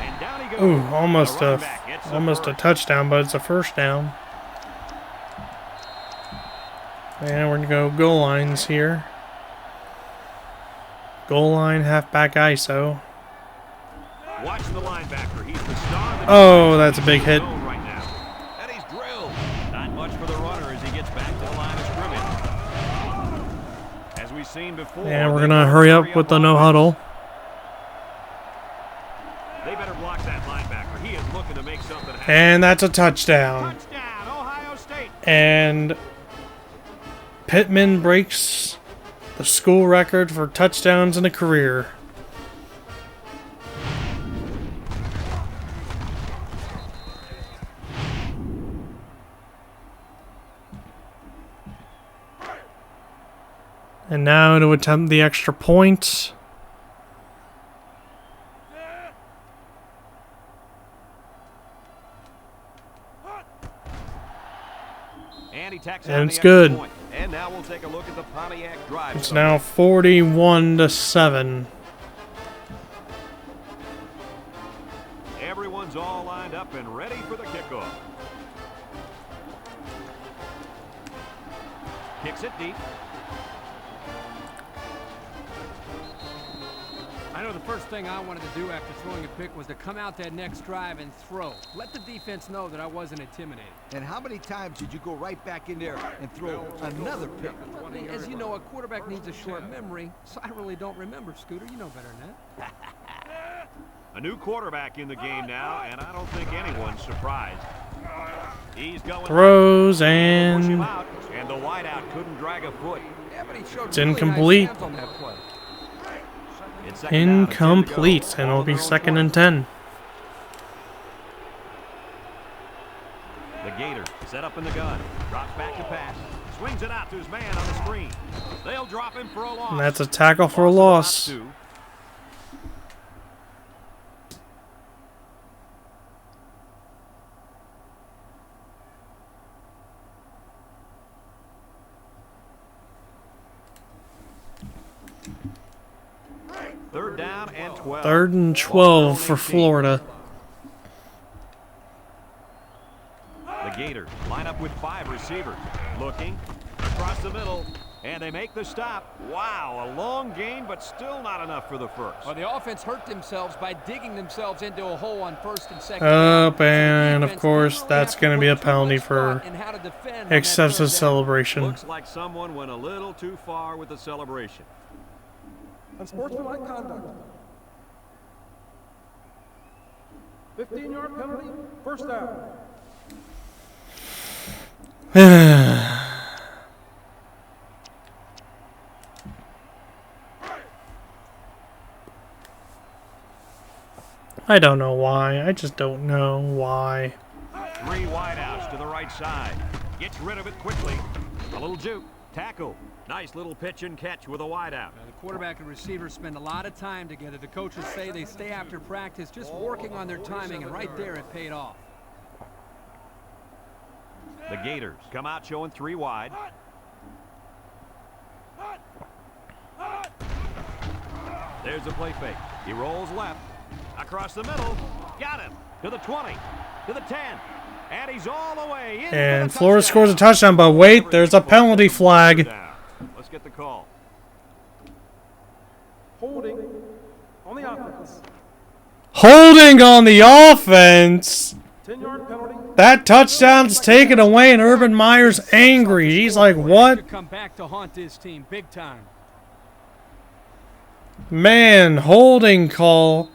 S2: And down he goes.
S1: Ooh, almost
S2: The
S1: a
S2: running back gets the
S1: almost a
S2: first.
S1: touchdown, but it's a 1st down. And we're gonna go goal lines here. Goal line, halfback ISO.
S2: Watch the linebacker. He's the star of the
S1: Oh, that's a big hit.
S2: zone right now. And he's drilled. Not much for the runner as he gets back to the line of scrimmage. As we've seen before.
S1: And we're
S2: they
S1: gonna
S2: better
S1: hurry up with the no
S2: offense.
S1: huddle.
S2: They better block that linebacker. He is looking to make something happen.
S1: And that's a touchdown.
S2: Touchdown, Ohio State.
S1: And Pittman breaks the school record for touchdowns in a career. And now to attempt the extra point.
S2: And he tacks
S1: And
S2: on
S1: it's
S2: the extra
S1: good.
S2: point. And now we'll take a look at the Pontiac drive.
S1: It's now 41-7.
S2: Everyone's all lined up and ready for the kickoff. Kicks it deep.
S3: I know the first thing I wanted to do after throwing a pick was to come out that next drive and throw. Let the defense know that I wasn't intimidated.
S4: And how many times did you go right back in there and throw another pick?
S3: Well, as you know, a quarterback needs a short memory, so I really don't remember, Scooter. You know better than that.
S2: A new quarterback in the game now, and I don't think anyone's surprised. He's going.
S1: Throws
S2: Push him
S1: and
S2: out, and the wideout couldn't drag a foot.
S3: Yeah, but he showed
S1: It's
S3: really
S1: incomplete.
S3: nice hands on that play.
S2: It's second down, and 10 to go.
S1: incomplete, and it'll
S2: Ball
S1: be
S2: on their own
S1: 2nd
S2: 20.
S1: and 10.
S2: The Gators set up in the gun. Drops back to pass. Swings it out to his man on the screen. They'll drop him for a loss.
S1: And that's a tackle for a loss.
S2: Two. Third down and 12.
S1: 3rd and 12 for Florida.
S2: The Gators line up with 5 receivers. Looking across the middle, and they make the stop. Wow, a long gain, but still not enough for the first.
S3: Well, the offense hurt themselves by digging themselves into a hole on 1st and 2nd.
S1: Up, and of course, that's going to be a penalty for excessive celebration.
S2: Looks like someone went a little too far with the celebration.
S6: Unsportsmanlike conduct. 15-yard penalty, first down.
S1: I don't know why. I just don't know why.
S2: 3 wideouts to the right side. Gets rid of it quickly. A little juke. Tackle. Nice little pitch and catch with a wideout.
S3: The quarterback and receiver spend a lot of time together. The coaches say they stay after practice just working on their timing, and right there it paid off.
S2: The Gators come out showing 3 wide. There's the play fake. He rolls left. Across the middle. Got him. To the 20. To the 10. And he's all the way in.
S1: And Florida scores a touchdown, but wait, there's a penalty flag.
S2: Let's get the call.
S6: Holding on the offense.
S1: Holding on the offense.
S6: 10-yard penalty.
S1: That touchdown's taken away, and Urban Meyer's angry. He's like, what?
S3: Come back to haunt this team big time.
S1: Man, holding call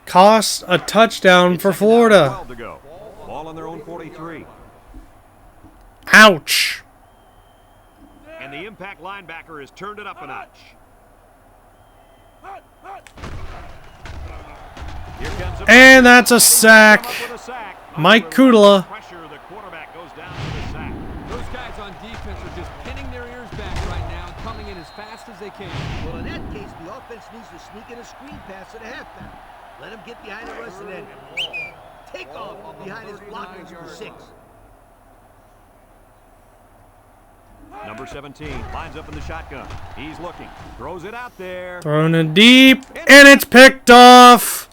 S1: costs a touchdown for Florida.
S2: 12 to go. Ball on their own 43.
S1: Ouch.
S2: And the impact linebacker has turned it up a notch. Here comes
S1: And that's a sack. Mike Kudla.
S2: Pressure, the quarterback goes down to the sack.
S3: Those guys on defense are just pinning their ears back right now and coming in as fast as they can.
S4: Well, in that case, the offense needs to sneak in a screen pass at a halfback. Let him get behind the rush and then take off behind his blockers for 6.
S2: Number 17 lines up in the shotgun. He's looking. Throws it out there.
S1: Thrown it deep, and it's picked off.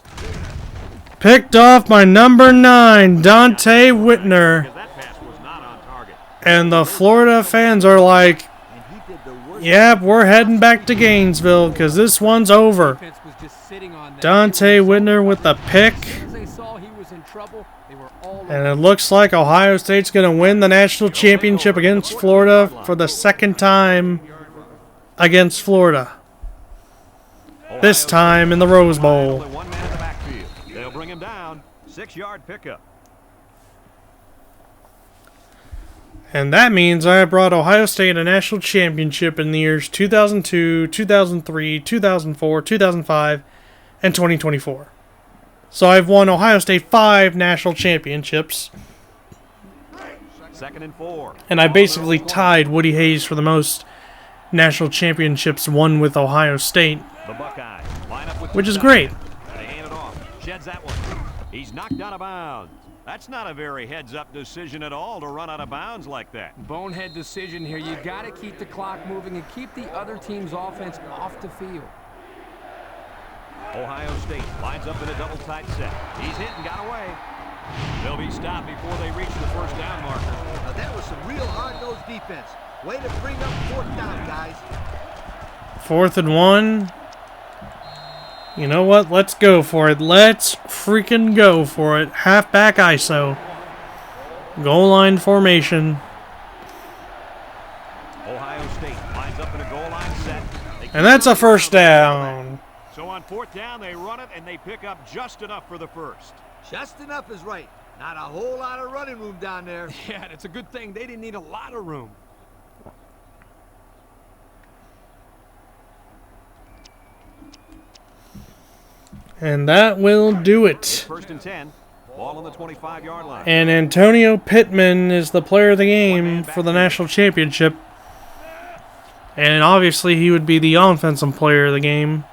S1: Picked off by number 9, Dante Whitner.
S2: Because that pass was not on target.
S1: And the Florida fans are like,
S4: And he did the worst.
S1: yep, we're heading back to Gainesville because this one's over.
S3: Defense was just sitting on that.
S1: Dante Whitner with the pick.
S3: As soon as they saw he was in trouble, they were all
S1: And it looks like Ohio State's going to win the national championship against Florida for the 2nd time against Florida. This time in the Rose Bowl.
S2: Only 1 man in the backfield. They'll bring him down. 6-yard pickup.
S1: And that means I brought Ohio State a national championship in the years 2002, 2003, 2004, 2005, and 2024. So I've won Ohio State 5 national championships.
S2: 2nd and 4.
S1: And I basically tied Woody Hayes for the most national championships won with Ohio State,
S2: The Buckeyes line up with
S1: which is
S2: 2
S1: great.
S2: They hand it off. Sheds that one. He's knocked out of bounds. That's not a very heads-up decision at all to run out of bounds like that.
S3: Bonehead decision here. You got to keep the clock moving and keep the other team's offense off the field.
S2: Ohio State lines up in a double tight set. He's hit and got away. They'll be stopped before they reach the first down marker.
S4: Now that was some real hard-nosed defense. Way to bring up 4th down, guys.
S1: 4th and 1. You know what? Let's go for it. Let's freaking go for it. Halfback ISO. Goal line formation.
S2: Ohio State lines up in a goal line set.
S1: And that's a first down.
S2: So on 4th down, they run it, and they pick up just enough for the first.
S4: Just enough is right. Not a whole lot of running room down there.
S3: Yeah, it's a good thing they didn't need a lot of room.
S1: And that will do it.
S2: 1st and 10. Ball on the 25-yard line.
S1: And Antonio Pittman is the player of the game for the national championship. And obviously he would be the offensive player of the game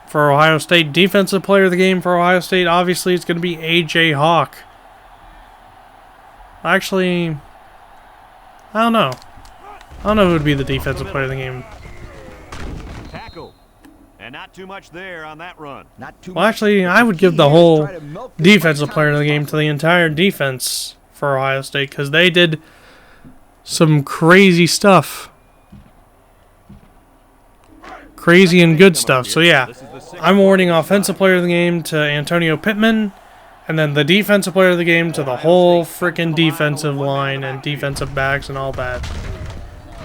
S1: for Ohio State. Defensive player of the game for Ohio State, obviously it's going to be A.J. Hawk. Actually, I don't know. I don't know who would be the defensive player of the game.
S2: Tackle. And not too much there on that run.
S4: Not too
S1: Well,
S4: much.
S1: actually, I would give the whole defensive player of the game to the entire defense for Ohio State because they did some crazy stuff. Crazy and good stuff. So, yeah, I'm awarding offensive player of the game to Antonio Pittman, and then the defensive player of the game to the whole freaking defensive line and defensive backs and all that.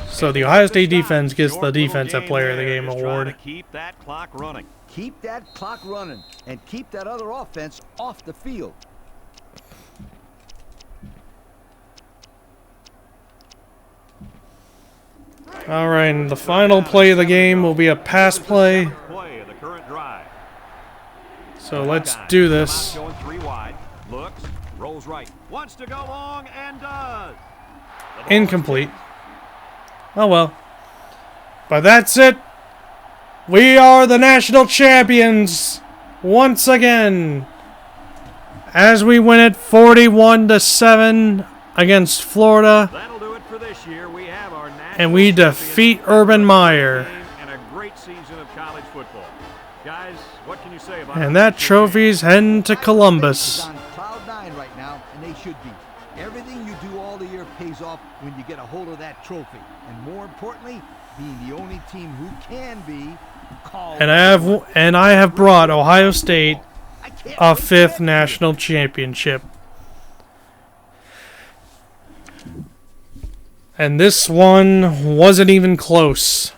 S1: So the Ohio State defense gets the defensive player of the game award.
S2: Keep that clock running.
S4: Keep that clock running and keep that other offense off the field.
S1: All right, and the final play of the game will be a pass play.
S2: Play of the current drive.
S1: So let's do this.
S2: Going 3 wide. Looks, rolls right. Wants to go long and does.
S1: Incomplete. Oh well. But that's it. We are the national champions once again. As we win it 41-7 against Florida.
S2: That'll do it for this year. We have our national
S1: And we defeat Urban Meyer.
S2: and a great season of college football. Guys, what can you say about
S1: And that trophy's heading to Columbus.
S4: On cloud 9 right now, and they should be. Everything you do all the year pays off when you get a hold of that trophy. And more importantly, being the only team who can be called.
S1: And I have brought Ohio State a 5th national championship. And this one wasn't even close.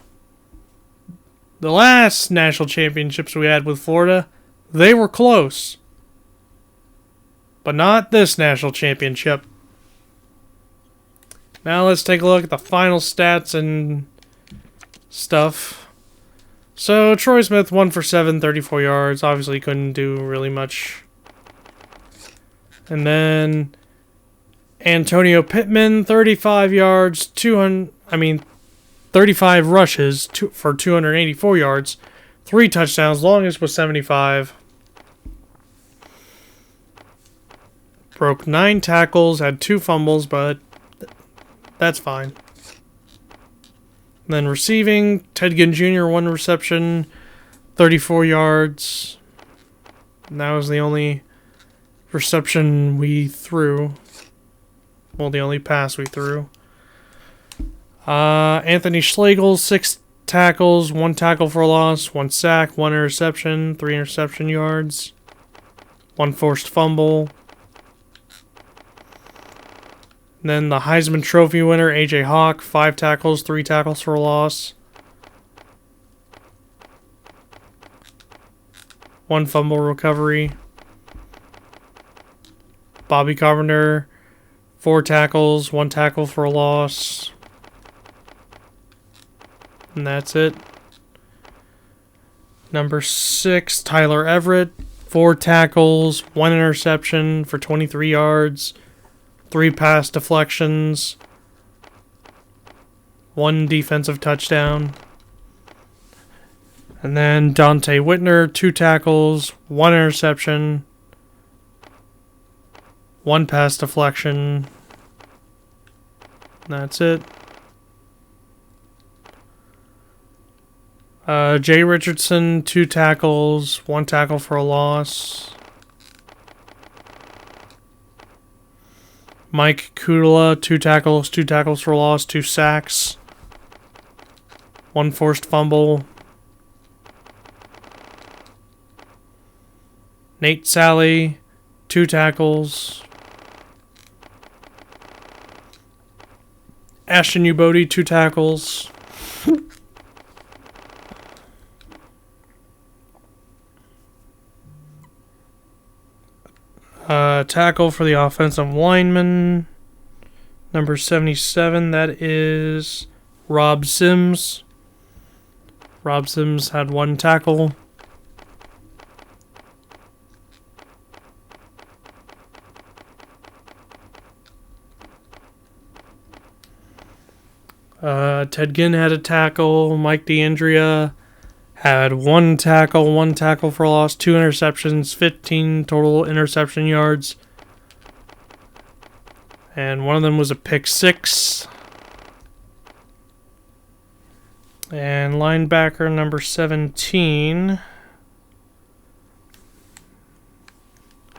S1: The last national championships we had with Florida, they were close. But not this national championship. Now let's take a look at the final stats and stuff. So Troy Smith 1 for 7, 34 yards. Obviously couldn't do really much. And then Antonio Pittman 35 yards, 35 rushes for 284 yards, 3 touchdowns. Longest was 75. Broke 9 tackles, had 2 fumbles, but that's fine. Then receiving, Ted Ginn Jr., 1 reception, 34 yards. And that was the only reception we threw. Well, the only pass we threw. Anthony Schlegel, 6 tackles, 1 tackle for a loss, 1 sack, 1 interception, 3 interception yards, 1 forced fumble. Then the Heisman Trophy winner, A.J. Hawk, 5 tackles, 3 tackles for a loss. 1 fumble recovery. Bobby Carpenter, 4 tackles, 1 tackle for a loss. And that's it. Number 6, Tyler Everett, 4 tackles, 1 interception for 23 yards. 3 pass deflections, 1 defensive touchdown. And then Dante Whitner, 2 tackles, 1 interception, 1 pass deflection. That's it. Jay Richardson, 2 tackles, 1 tackle for a loss. Mike Kudala, 2 tackles for a loss, 2 sacks. 1 forced fumble. Nate Sally, 2 tackles. Ashton Ubodi, 2 tackles. Tackle for the offensive lineman, number 77, that is Rob Sims. Rob Sims had 1 tackle. Ted Ginn had a tackle. Mike DeAndrea had 1 tackle for a loss, 2 interceptions, 15 total interception yards. And one of them was a pick 6. And linebacker number 17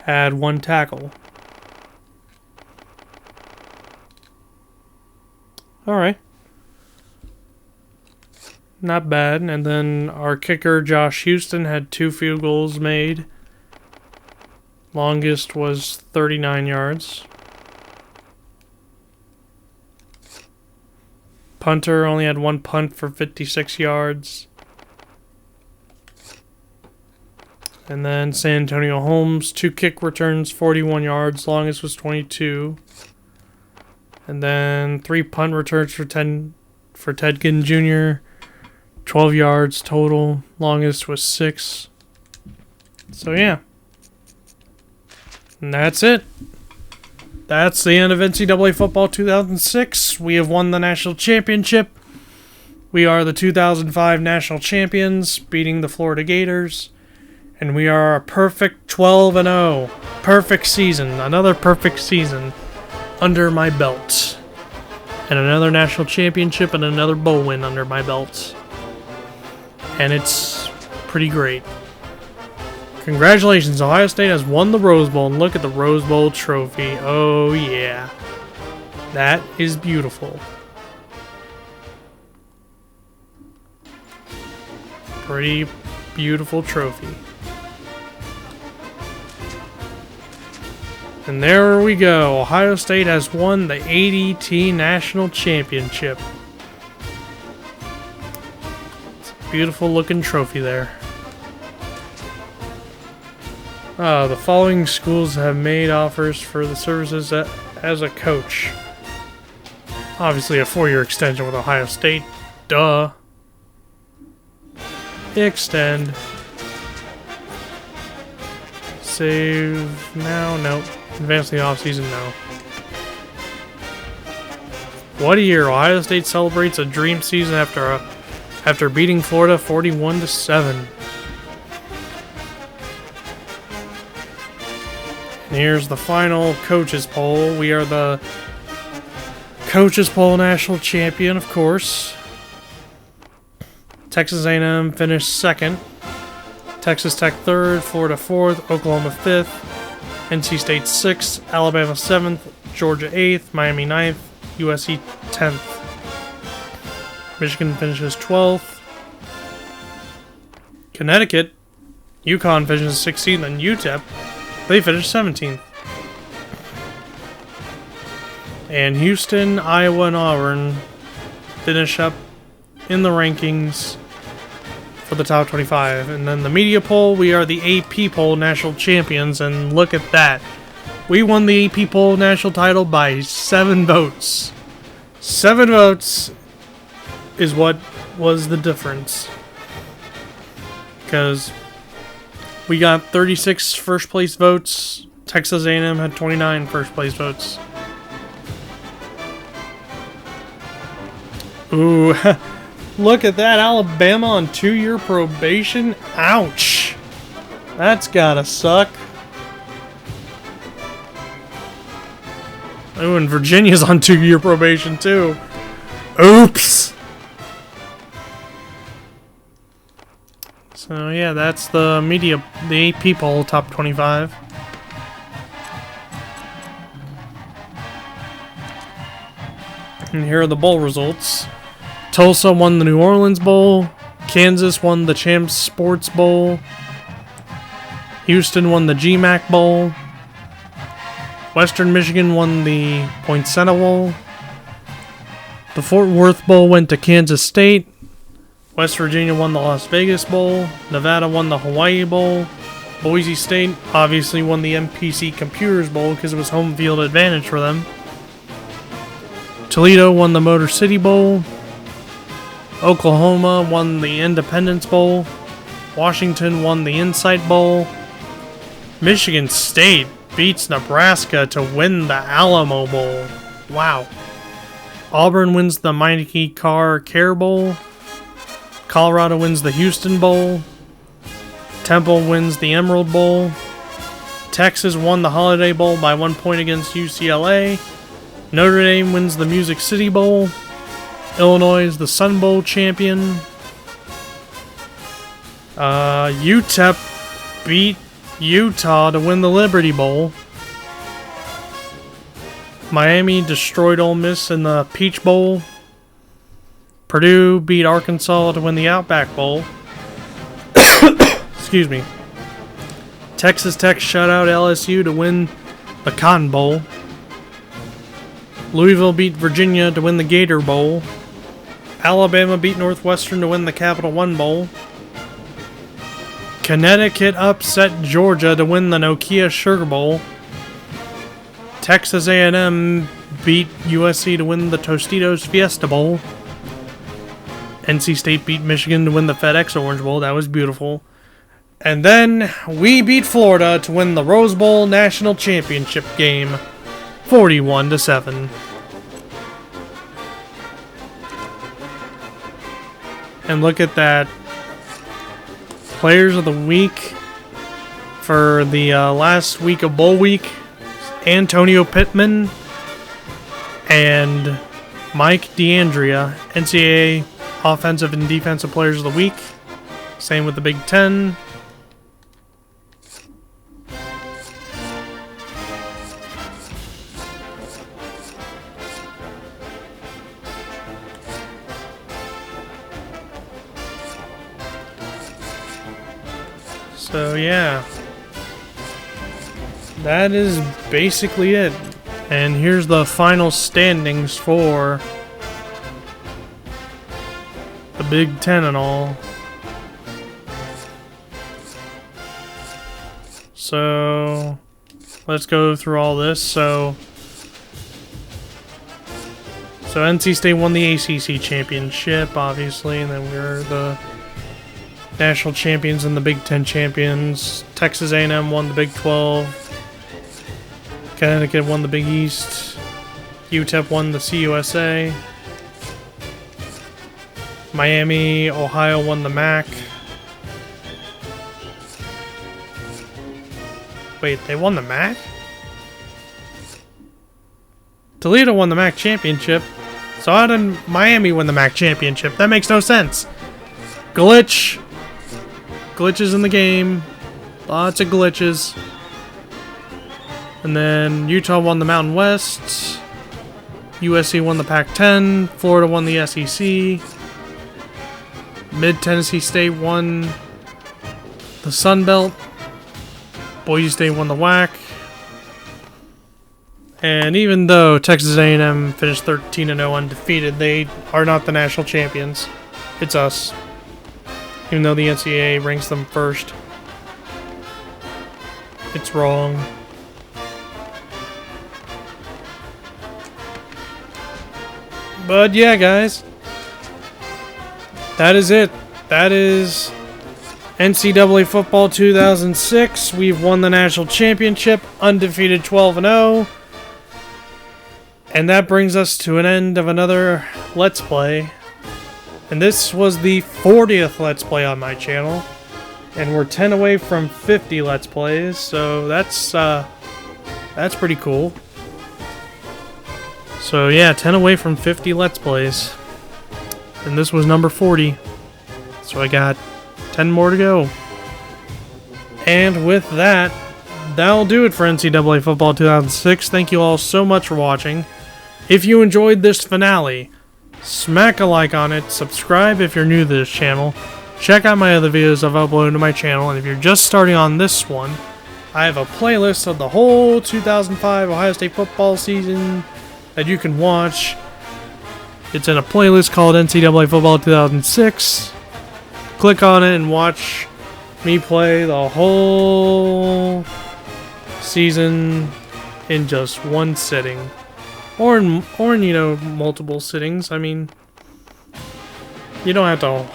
S1: had 1 tackle. Alright. Not bad. And then our kicker, Josh Houston, had 2 field goals made. Longest was 39 yards. Punter only had 1 punt for 56 yards. And then San Antonio Holmes, 2 kick returns, 41 yards. Longest was 22. And then 3 punt returns for Ted Ginn Jr., 12 yards total. Longest was 6. So, yeah. And that's it. That's the end of NCAA Football 2006. We have won the national championship. We are the 2005 national champions, beating the Florida Gators. And we are a perfect 12-0. Perfect season. Another perfect season under my belt. And another national championship and another bowl win under my belt. And it's pretty great. Congratulations, Ohio State has won the Rose Bowl, and look at the Rose Bowl trophy. Oh yeah. That is beautiful. Pretty beautiful trophy. And there we go. Ohio State has won the ADT National Championship. Beautiful looking trophy there. The following schools have made offers for the services as a coach. Obviously a 4-year extension with Ohio State. Duh. Extend. Save now? Nope. Advance the offseason? No. What a year. Ohio State celebrates a dream season after beating Florida 41-7. And here's the final coaches poll. We are the coaches poll national champion, of course. Texas A&M finished 2nd. Texas Tech 3rd, Florida 4th, Oklahoma 5th, NC State 6th, Alabama 7th, Georgia 8th, Miami 9th, USC 10th. Michigan finishes 12th. Connecticut, UConn finishes 16th, and UTEP, they finished 17th. And Houston, Iowa, and Auburn finish up in the rankings for the top 25. And then the media poll, we are the AP poll national champions, and look at that. We won the AP poll national title by 7 votes. 7 votes is what was the difference. Because we got 36 first place votes. Texas A&M had 29 first place votes. Ooh, look at that. Alabama on 2-year probation. Ouch. That's gotta suck. Oh, and Virginia's on 2-year probation, too. Oops! So, yeah, that's the the AP poll, top 25. And here are the bowl results. Tulsa won the New Orleans Bowl. Kansas won the Champs Sports Bowl. Houston won the GMAC Bowl. Western Michigan won the Poinsettia Bowl. The Fort Worth Bowl went to Kansas State. West Virginia won the Las Vegas Bowl. Nevada won the Hawaii Bowl. Boise State obviously won the MPC Computers Bowl because it was home field advantage for them. Toledo won the Motor City Bowl. Oklahoma won the Independence Bowl. Washington won the Insight Bowl. Michigan State beats Nebraska to win the Alamo Bowl. Wow. Auburn wins the Meineke Carr Care Bowl. Colorado wins the Houston Bowl. Temple wins the Emerald Bowl. Texas won the Holiday Bowl by 1 point against UCLA. Notre Dame wins the Music City Bowl. Illinois is the Sun Bowl champion. UTEP beat Utah to win the Liberty Bowl. Miami destroyed Ole Miss in the Peach Bowl. Purdue beat Arkansas to win the Outback Bowl. Excuse me. Texas Tech shut out LSU to win the Cotton Bowl. Louisville beat Virginia to win the Gator Bowl. Alabama beat Northwestern to win the Capital One Bowl. Connecticut upset Georgia to win the Nokia Sugar Bowl. Texas A&M beat USC to win the Tostitos Fiesta Bowl. NC State beat Michigan to win the FedEx Orange Bowl. That was beautiful. And then we beat Florida to win the Rose Bowl National Championship game, 41-7. And look at that. Players of the week for the last week of Bowl Week, Antonio Pittman and Mike D'Andrea, NCAA Offensive and Defensive Players of the Week. Same with the Big Ten. So yeah, that is basically it. And here's the final standings for the Big Ten and all. So let's go through all this. So NC State won the ACC championship, obviously, and then we're the national champions and the Big Ten champions. Texas A&M won the Big 12. Connecticut won the Big East. UTEP won the CUSA. Miami, Ohio won the MAC. Wait, they won the MAC? Toledo won the MAC championship. So how did Miami win the MAC championship? That makes no sense. Glitch. Glitches in the game. Lots of glitches. And then Utah won the Mountain West. USC won the Pac-10. Florida won the SEC. Mid-Tennessee State won the Sun Belt. Boise State won the WAC. And even though Texas A&M finished 13-0 undefeated, they are not the national champions. It's us. Even though the NCAA ranks them first. It's wrong. But yeah, guys. That is it. That is NCAA Football 2006. We've won the national championship, undefeated 12-0. And that brings us to an end of another Let's Play. And this was the 40th Let's Play on my channel. And we're 10 away from 50 Let's Plays, so that's pretty cool. So yeah, 10 away from 50 Let's Plays. And this was number 40. So I got 10 more to go. And with that, that'll do it for NCAA Football 2006. Thank you all so much for watching. If you enjoyed this finale, smack a like on it, subscribe if you're new to this channel, check out my other videos I've uploaded to my channel, and if you're just starting on this one, I have a playlist of the whole 2005 Ohio State football season that you can watch. It's in a playlist called NCAA Football 2006. Click on it and watch me play the whole season in just one sitting. Or in, you know, multiple sittings. I mean, you don't have to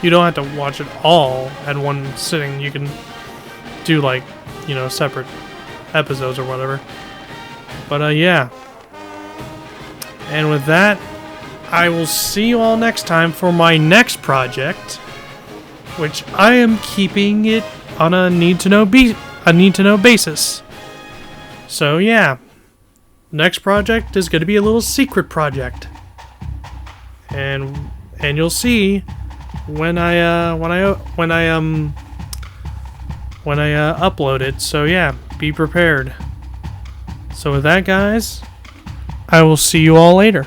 S1: you don't have to watch it all at one sitting. You can do, like, you know, separate episodes or whatever. But, yeah. And with that, I will see you all next time for my next project, which I am keeping it on a need-to-know basis. So, yeah. Next project is going to be a little secret project, and you'll see when I upload it. So yeah, be prepared. So with that, guys, I will see you all later.